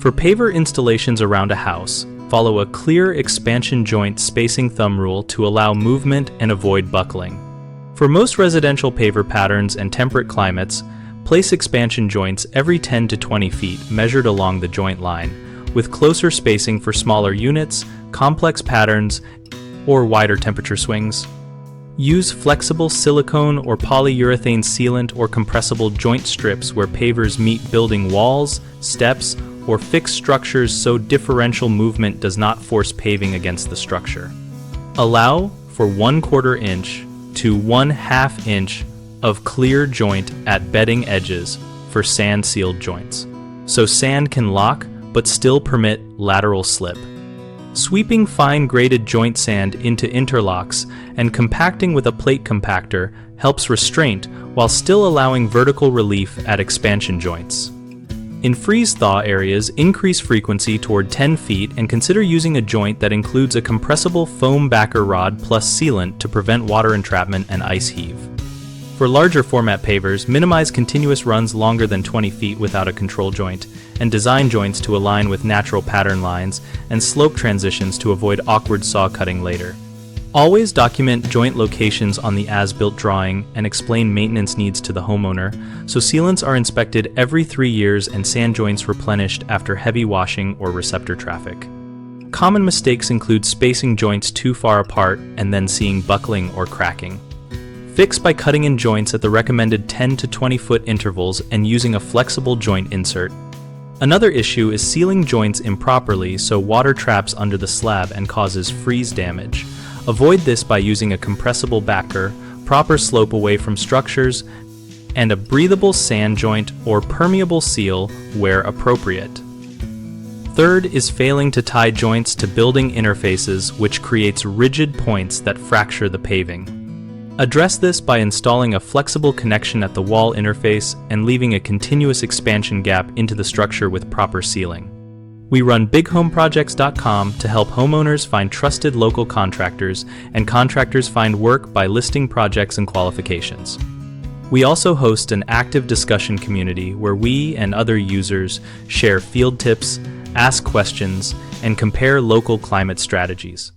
For paver installations around a house, follow a clear expansion joint spacing thumb rule to allow movement and avoid buckling. For most residential paver patterns and temperate climates, place expansion joints every 10 to 20 feet measured along the joint line, with closer spacing for smaller units, complex patterns, or wider temperature swings. Use flexible silicone or polyurethane sealant or compressible joint strips where pavers meet building walls, steps, or fixed structures so differential movement does not force paving against the structure. Allow for 1/4 inch to 1/2 inch of clear joint at bedding edges for sand-sealed joints, so sand can lock but still permit lateral slip. Sweeping fine graded joint sand into interlocks and compacting with a plate compactor helps restraint while still allowing vertical relief at expansion joints. In freeze-thaw areas, increase frequency toward 10 feet and consider using a joint that includes a compressible foam backer rod plus sealant to prevent water entrapment and ice heave. For larger format pavers, minimize continuous runs longer than 20 feet without a control joint, and design joints to align with natural pattern lines and slope transitions to avoid awkward saw cutting later. Always document joint locations on the as-built drawing and explain maintenance needs to the homeowner, so sealants are inspected every 3 years and sand joints replenished after heavy washing or receptor traffic. Common mistakes include spacing joints too far apart and then seeing buckling or cracking. Fix by cutting in joints at the recommended 10 to 20 foot intervals and using a flexible joint insert. Another issue is sealing joints improperly so water traps under the slab and causes freeze damage. Avoid this by using a compressible backer, proper slope away from structures, and a breathable sand joint or permeable seal where appropriate. Third is failing to tie joints to building interfaces, which creates rigid points that fracture the paving. Address this by installing a flexible connection at the wall interface and leaving a continuous expansion gap into the structure with proper sealing. We run bighomeprojects.com to help homeowners find trusted local contractors and contractors find work by listing projects and qualifications. We also host an active discussion community where we and other users share field tips, ask questions, and compare local climate strategies.